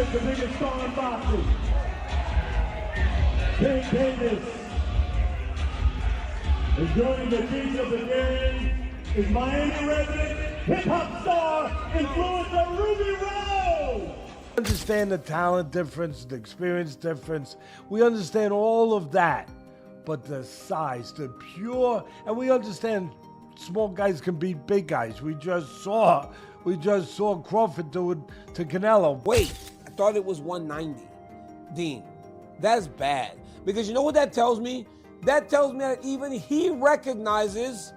present the biggest star in boxing, Tank Davis. And joining the beat of the game is Miami resident hip-hop star, influencer Ruby Rose. We understand the talent difference, the experience difference. We understand all of that. But the size, the pure, and we understand small guys can beat big guys. We just saw Crawford do it to Canelo. Wait, I thought it was 190. Dean, that's bad. Because you know what that tells me? That tells me that even he recognizes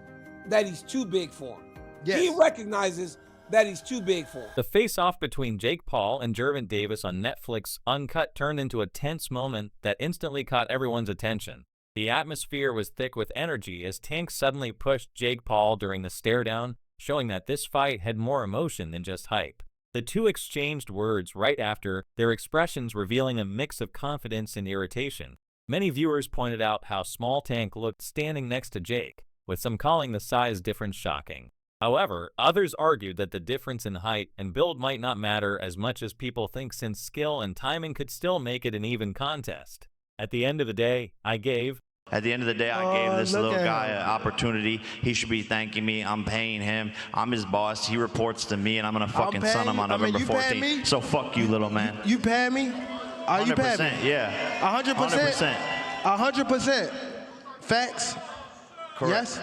that he's too big for him. Yes. He recognizes that he's too big for him. The face-off between Jake Paul and Gervonta Davis on Netflix Uncut turned into a tense moment that instantly caught everyone's attention. The atmosphere was thick with energy as Tank suddenly pushed Jake Paul during the stare-down, showing that this fight had more emotion than just hype. The two exchanged words right after, their expressions revealing a mix of confidence and irritation. Many viewers pointed out how small Tank looked standing next to Jake, with some calling the size difference shocking. However, others argued that the difference in height and build might not matter as much as people think, since skill and timing could still make it an even contest. At the end of the day, I gave this little guy an opportunity. He should be thanking me. I'm paying him. I'm his boss. He reports to me, and I'm going to fucking son him on November 14th. So fuck you, little man. You paying me? Are you paying me? Yeah. 100%? 100%. Facts? Correct. Yes?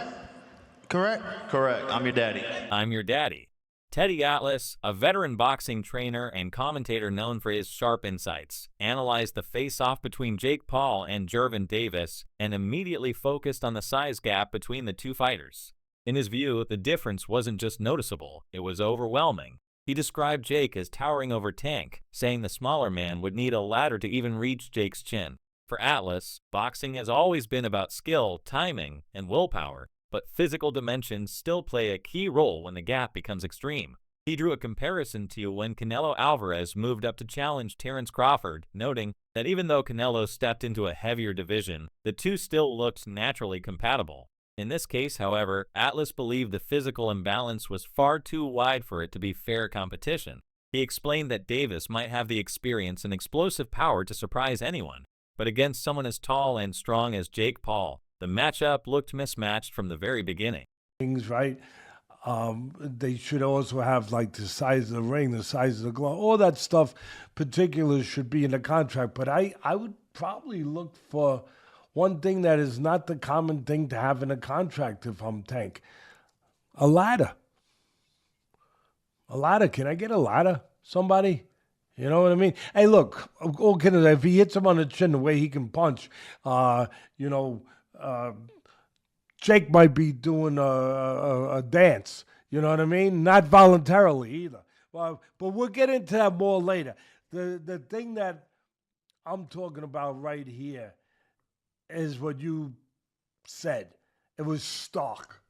Correct? Correct. I'm your daddy. I'm your daddy. Teddy Atlas, a veteran boxing trainer and commentator known for his sharp insights, analyzed the face-off between Jake Paul and Gervonta Davis and immediately focused on the size gap between the two fighters. In his view, the difference wasn't just noticeable, it was overwhelming. He described Jake as towering over Tank, saying the smaller man would need a ladder to even reach Jake's chin. For Atlas, boxing has always been about skill, timing, and willpower, but physical dimensions still play a key role when the gap becomes extreme. He drew a comparison to when Canelo Alvarez moved up to challenge Terence Crawford, noting that even though Canelo stepped into a heavier division, the two still looked naturally compatible. In this case, however, Atlas believed the physical imbalance was far too wide for it to be fair competition. He explained that Davis might have the experience and explosive power to surprise anyone, but against someone as tall and strong as Jake Paul, the matchup looked mismatched from the very beginning. Things right. They should also have like the size of the ring, the size of the glove, all that stuff. Particulars should be in the contract. But I would probably look for one thing that is not the common thing to have in a contract if I'm Tank. A ladder. A ladder. Can I get a ladder? Somebody? You know what I mean? Hey, look, if he hits him on the chin the way he can punch, Jake might be doing a dance. You know what I mean? Not voluntarily either. But we'll get into that more later. The thing that I'm talking about right here is what you said. It was stark.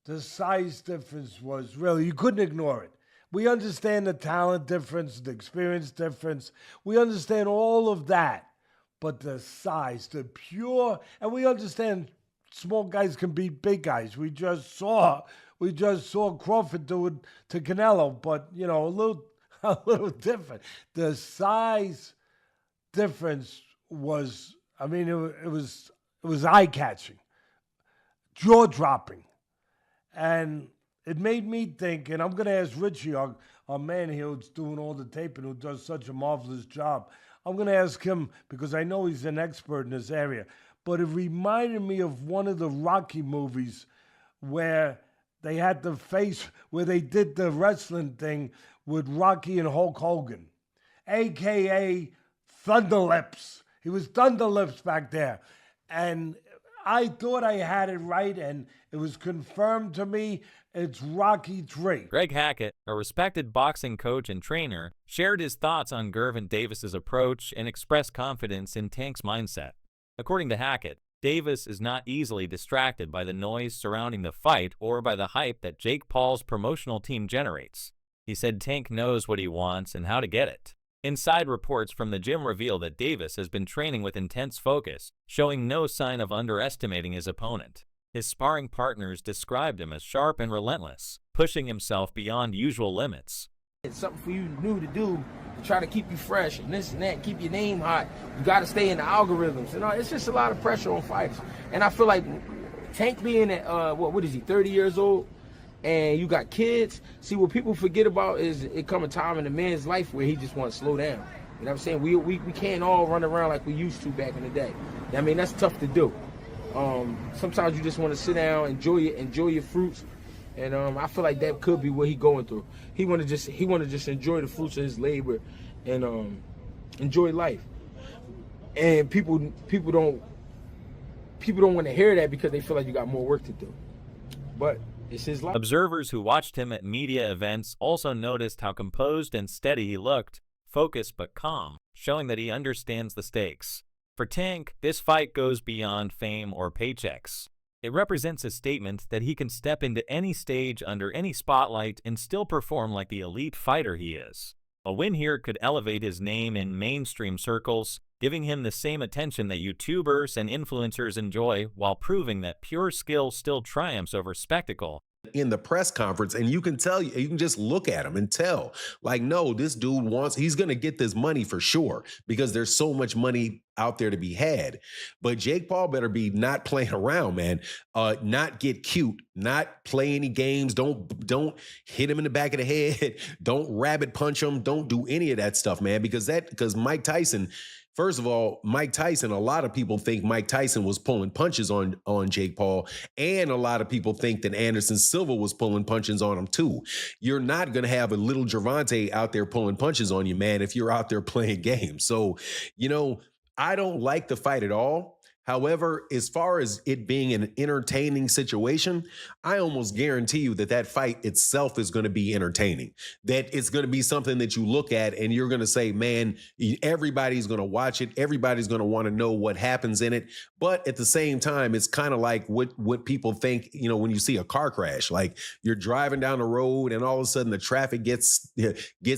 The size difference was really, you couldn't ignore it. We understand the talent difference, the experience difference. We understand all of that. But the size, the pure, and we understand small guys can beat big guys. We just saw Crawford do it to Canelo, but a little different. The size difference was, it was eye-catching, jaw-dropping. And it made me think, and I'm going to ask Richie, our man here who's doing all the taping, who does such a marvelous job. I'm going to ask him, because I know he's an expert in this area, but it reminded me of one of the Rocky movies where they had the face, where they did the wrestling thing with Rocky and Hulk Hogan, a.k.a. Thunderlips. He was Thunderlips back there. And I thought I had it right, and it was confirmed to me. It's Rocky III. Greg Hackett, a respected boxing coach and trainer, shared his thoughts on Gervonta Davis's approach and expressed confidence in Tank's mindset. According to Hackett, Davis is not easily distracted by the noise surrounding the fight or by the hype that Jake Paul's promotional team generates. He said Tank knows what he wants and how to get it. Inside reports from the gym reveal that Davis has been training with intense focus, showing no sign of underestimating his opponent. His sparring partners described him as sharp and relentless, pushing himself beyond usual limits. It's something for you new to do to try to keep you fresh and this and that, keep your name hot. You got to stay in the algorithms. You know, it's just a lot of pressure on fighters. And I feel like Tank being at, what is he, 30 years old? And you got kids. See, what people forget about is it come a time in a man's life where he just wants to slow down. You know what I'm saying? We can't all run around like we used to back in the day. I mean, that's tough to do. Sometimes you just want to sit down, enjoy your fruits. And I feel like that could be what he's going through. He want to just enjoy the fruits of his labor and enjoy life. And people don't want to hear that because they feel like you got more work to do. But it's his life. Observers who watched him at media events also noticed how composed and steady he looked, focused but calm, showing that he understands the stakes. For Tank, this fight goes beyond fame or paychecks. It represents a statement that he can step into any stage under any spotlight and still perform like the elite fighter he is. A win here could elevate his name in mainstream circles, giving him the same attention that YouTubers and influencers enjoy while proving that pure skill still triumphs over spectacle. In the press conference, and you can just look at him and tell, like, no, this dude he's going to get this money for sure because there's so much money out there to be had. But Jake Paul better be not playing around, man. Not get cute, not play any games. Don't hit him in the back of the head. Don't rabbit punch him. Don't do any of that stuff, man, because Mike Tyson. First of all, Mike Tyson, a lot of people think Mike Tyson was pulling punches on Jake Paul, and a lot of people think that Anderson Silva was pulling punches on him too. You're not going to have a little Gervonta out there pulling punches on you, man, if you're out there playing games. So, I don't like the fight at all. However, as far as it being an entertaining situation, I almost guarantee you that fight itself is going to be entertaining. That it's going to be something that you look at and you're going to say, man, everybody's going to watch it. Everybody's going to want to know what happens in it. But at the same time, it's kind of like what people think, when you see a car crash, like you're driving down the road and all of a sudden the traffic gets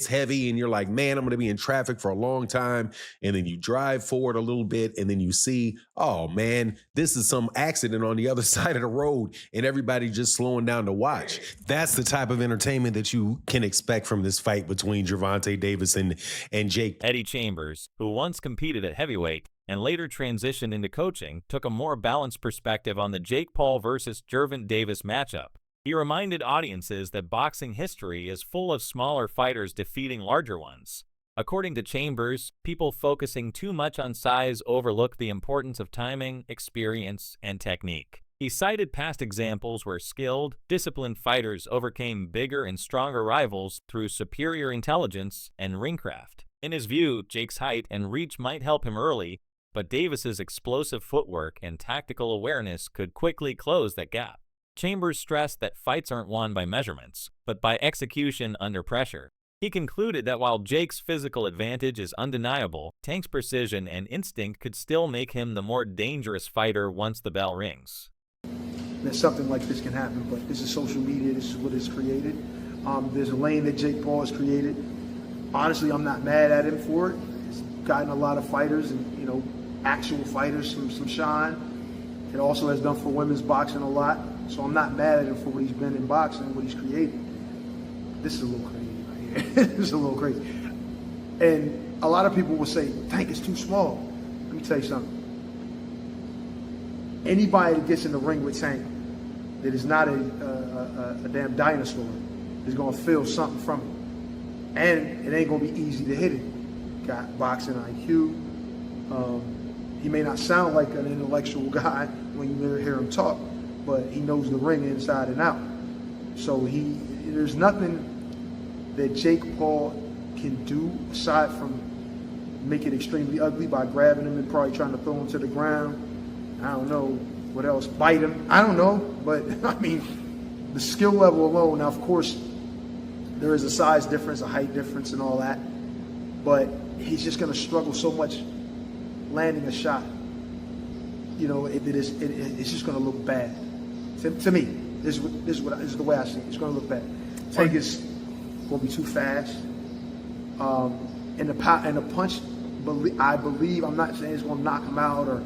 heavy and you're like, man, I'm going to be in traffic for a long time. And then you drive forward a little bit and then you see, oh man, this is some accident on the other side of the road and everybody just slowing down to watch. That's the type of entertainment that you can expect from this fight between Gervonta Davis and Jake. Eddie Chambers, who once competed at heavyweight and later transitioned into coaching, took a more balanced perspective on the Jake Paul versus Gervonta Davis matchup. He reminded audiences that boxing history is full of smaller fighters defeating larger ones. According to Chambers, people focusing too much on size overlook the importance of timing, experience, and technique. He cited past examples where skilled, disciplined fighters overcame bigger and stronger rivals through superior intelligence and ringcraft. In his view, Jake's height and reach might help him early, but Davis's explosive footwork and tactical awareness could quickly close that gap. Chambers stressed that fights aren't won by measurements, but by execution under pressure. He concluded that while Jake's physical advantage is undeniable, Tank's precision and instinct could still make him the more dangerous fighter once the bell rings. That something like this can happen, but this is social media, this is what is created. There's a lane that Jake Paul has created. Honestly, I'm not mad at him for it. He's gotten a lot of fighters and, actual fighters some shine. It also has done for women's boxing a lot. So I'm not mad at him for what he's been in boxing, what he's created. This is a little crazy. This is a little crazy. And a lot of people will say, Tank is too small. Let me tell you something. Anybody that gets in the ring with Tank that is not a damn dinosaur is going to feel something from it. And it ain't going to be easy to hit it. Got boxing IQ. He may not sound like an intellectual guy when you hear him talk, but he knows the ring inside and out. So there's nothing that Jake Paul can do aside from make it extremely ugly by grabbing him and probably trying to throw him to the ground. I don't know what else, bite him. I don't know, but I mean, the skill level alone. Now, of course, there is a size difference, a height difference, and all that. But he's just going to struggle so much landing a shot. It's just going to look bad. To me, this is the way I see it. It's going to look bad. Tank is going to be too fast. And the punch, I believe, I'm not saying it's going to knock him out or,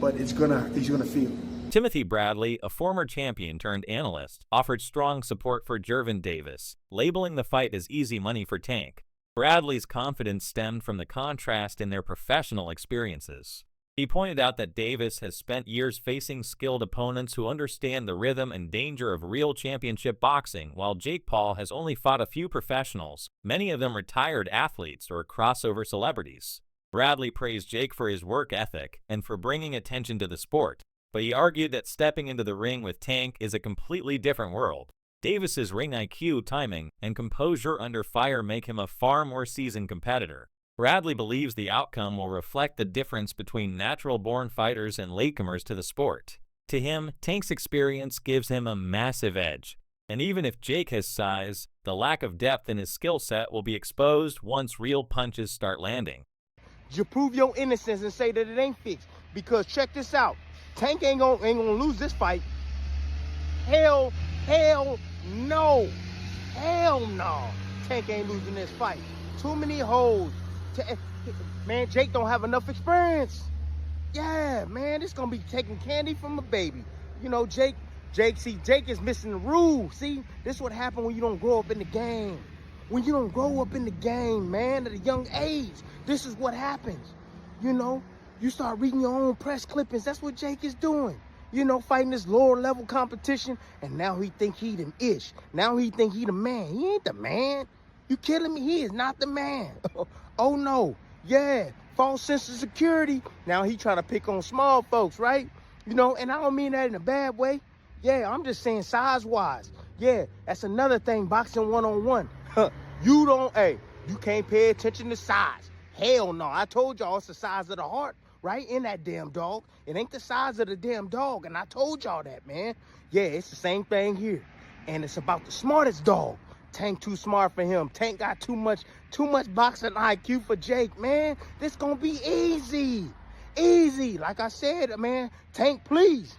but he's gonna feel it. Timothy Bradley, a former champion turned analyst, offered strong support for Gervonta Davis, labeling the fight as easy money for Tank. Bradley's confidence stemmed from the contrast in their professional experiences. He pointed out that Davis has spent years facing skilled opponents who understand the rhythm and danger of real championship boxing, while Jake Paul has only fought a few professionals, many of them retired athletes or crossover celebrities. Bradley praised Jake for his work ethic and for bringing attention to the sport, but he argued that stepping into the ring with Tank is a completely different world. Davis's ring IQ, timing, and composure under fire make him a far more seasoned competitor. Bradley believes the outcome will reflect the difference between natural-born fighters and latecomers to the sport. To him, Tank's experience gives him a massive edge. And even if Jake has size, the lack of depth in his skill set will be exposed once real punches start landing. You prove your innocence and say that it ain't fixed. Because check this out. Tank ain't gonna lose this fight. Hell no. Hell no. Tank ain't losing this fight. Too many holes. Man, Jake don't have enough experience. Yeah, man, this gonna be taking candy from a baby. You know, Jake is missing the rules. See, this is what happened when you don't grow up in the game. When you don't grow up in the game, man, at a young age, this is what happens. You know, you start reading your own press clippings. That's what Jake is doing. You know, fighting this lower level competition, and now he think he the ish. Now he think he the man. He ain't the man. You kidding me? He is not the man. Oh no, yeah, false sense of security. Now he trying to pick on small folks, right? You know, and I don't mean that in a bad way. Yeah, I'm just saying size-wise. Yeah, that's another thing, boxing one-on-one. You can't pay attention to size. Hell no, I told y'all it's the size of the heart, right? In that damn dog. It ain't the size of the damn dog, and I told y'all that, man. Yeah, it's the same thing here. And it's about the smartest dog. Tank too smart for him. Tank got too much boxing IQ for Jake, man. This gonna be easy. Easy. Like I said, man, Tank, please,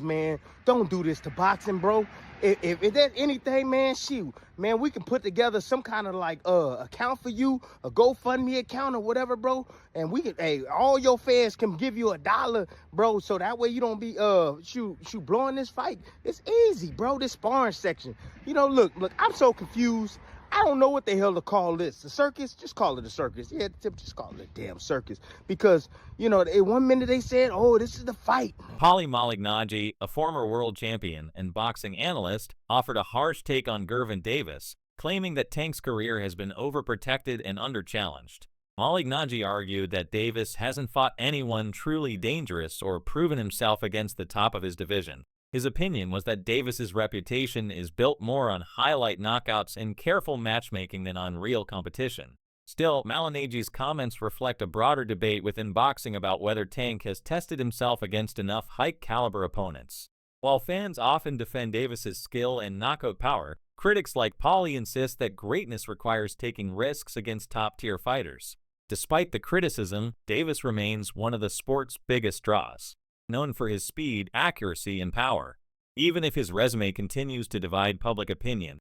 man. Don't do this to boxing, bro. If there's anything, man, shoot, man, we can put together some kind of like account for you, a GoFundMe account or whatever, bro. And we can, all your fans can give you $1, bro. So that way you don't be blowing this fight. It's easy, bro. This sparring section. You know, look, I'm so confused. I don't know what the hell to call this. The circus? Just call it a circus. Yeah, just call it a damn circus. Because, you know, 1 minute they said, oh, this is the fight. Paulie Malignaggi, a former world champion and boxing analyst, offered a harsh take on Gervonta Davis, claiming that Tank's career has been overprotected and under-challenged. Malignaggi argued that Davis hasn't fought anyone truly dangerous or proven himself against the top of his division. His opinion was that Davis's reputation is built more on highlight knockouts and careful matchmaking than on real competition. Still, Malignaggi's comments reflect a broader debate within boxing about whether Tank has tested himself against enough high-caliber opponents. While fans often defend Davis's skill and knockout power, critics like Paulie insist that greatness requires taking risks against top-tier fighters. Despite the criticism, Davis remains one of the sport's biggest draws, known for his speed, accuracy, and power, even if his resume continues to divide public opinion.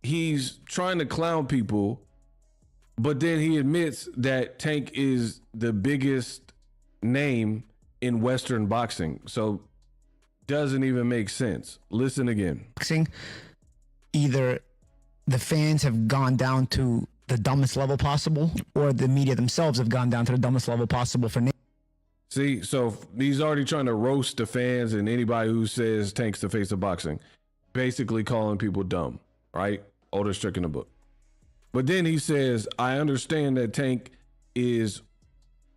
He's trying to clown people, but then he admits that Tank is the biggest name in Western boxing. So doesn't even make sense. Listen again. Boxing, either the fans have gone down to the dumbest level possible, or the media themselves have gone down to the dumbest level possible for. See, so he's already trying to roast the fans and anybody who says Tank's the face of boxing, basically calling people dumb, right? Oldest trick in the book. But then he says, I understand that Tank is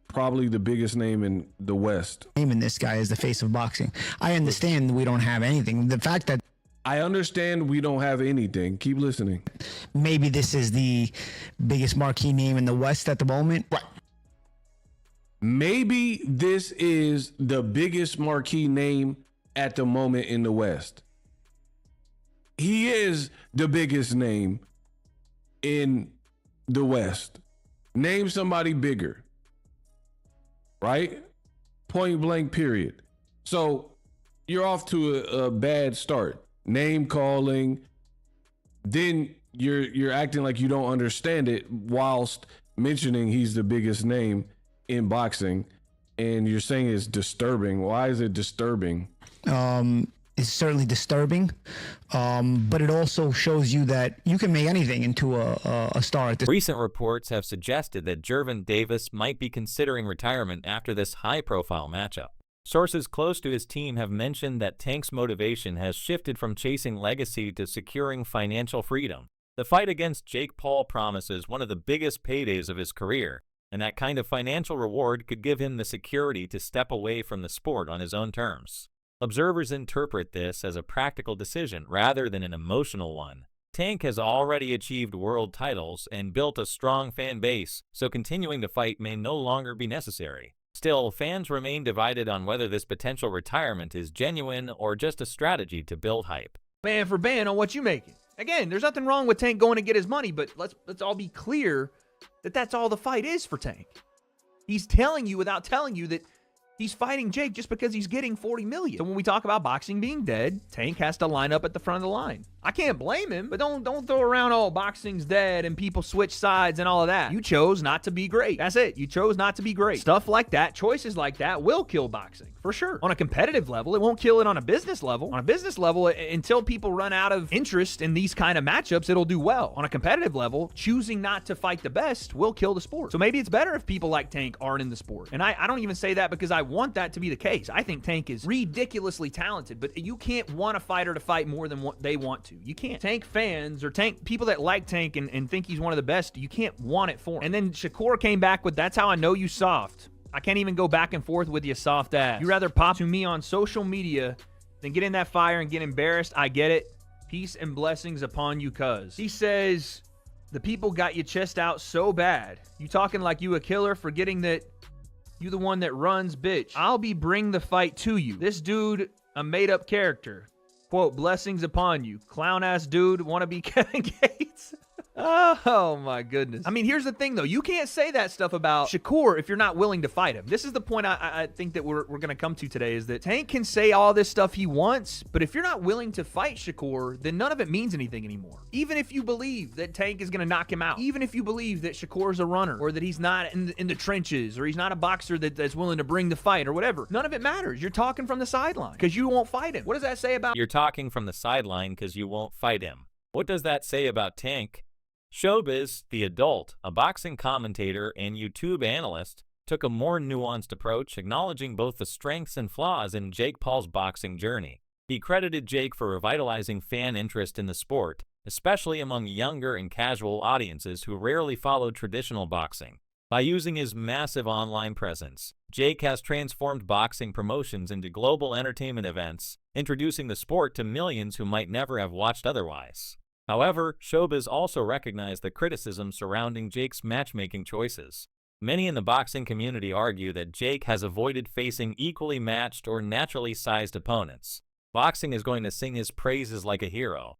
probably the biggest name in the West. Naming this guy as the face of boxing. I understand we don't have anything. The fact that I understand we don't have anything. Keep listening. Maybe this is the biggest marquee name in the West at the moment. Right. Maybe this is the biggest marquee name at the moment in the West. He is the biggest name in the West. Name somebody bigger. Right? Point blank, period. So you're off to a bad start. Name calling. Then you're acting like you don't understand it whilst mentioning he's the biggest name in boxing. and you're saying it's disturbing. Why is it disturbing? It's certainly disturbing, but it also shows you that you can make anything into a star at this. Recent reports have suggested that Gervonta Davis might be considering retirement after this high-profile matchup. Sources close to his team have mentioned that Tank's motivation has shifted from chasing legacy to securing financial freedom. The fight against Jake Paul promises one of the biggest paydays of his career, and that kind of financial reward could give him the security to step away from the sport on his own terms. Observers interpret this as a practical decision rather than an emotional one. Tank has already achieved world titles and built a strong fan base, so continuing to fight may no longer be necessary. Still, fans remain divided on whether this potential retirement is genuine or just a strategy to build hype. Band for band on what you making. Again, there's nothing wrong with Tank going to get his money, but let's all be clear that that's all the fight is for Tank. He's telling you without telling you that he's fighting Jake just because he's getting $40 million. So when we talk about boxing being dead, Tank has to line up at the front of the line. I can't blame him, but don't throw around, oh, boxing's dead and people switch sides and all of that. You chose not to be great. That's it. You chose not to be great. Stuff like that, choices like that will kill boxing, for sure. On a competitive level, it won't kill it on a business level. On a business level, until people run out of interest in these kind of matchups, it'll do well. On a competitive level, choosing not to fight the best will kill the sport. So maybe it's better if people like Tank aren't in the sport. And I don't even say that because I want that to be the case. I think Tank is ridiculously talented, but you can't want a fighter to fight more than what they want to. You can't. Tank fans or Tank people that like Tank and think he's one of the best, you can't want it for him. And then Shakur came back with, that's how I know you soft. I can't even go back and forth with you soft ass. You rather pop to me on social media than get in that fire and get embarrassed. I get it. Peace and blessings upon you, cuz. He says, the people got your chest out so bad. You talking like you a killer, forgetting that you the one that runs, bitch. I'll be bring the fight to you. This dude, a made-up character. Quote, blessings upon you. Clown-ass dude, wanna be Kevin Gates? Oh my goodness. I mean, here's the thing though. You can't say that stuff about Shakur if you're not willing to fight him. This is the point I think that we're going to come to today, is that Tank can say all this stuff he wants, but if you're not willing to fight Shakur, then none of it means anything anymore. Even if you believe that Tank is going to knock him out, even if you believe that Shakur's a runner, or that he's not in the trenches, or he's not a boxer that's willing to bring the fight, or whatever, none of it matters. You're talking from the sideline because you won't fight him. What does that say about— You're talking from the sideline because you won't fight him. What does that say about Tank? Showbiz, the adult, a boxing commentator and YouTube analyst, took a more nuanced approach, acknowledging both the strengths and flaws in Jake Paul's boxing journey. He credited Jake for revitalizing fan interest in the sport, especially among younger and casual audiences who rarely followed traditional boxing. By using his massive online presence, Jake has transformed boxing promotions into global entertainment events, introducing the sport to millions who might never have watched otherwise. However, Showbiz also recognized the criticism surrounding Jake's matchmaking choices. Many in the boxing community argue that Jake has avoided facing equally matched or naturally sized opponents. Boxing is going to sing his praises like a hero,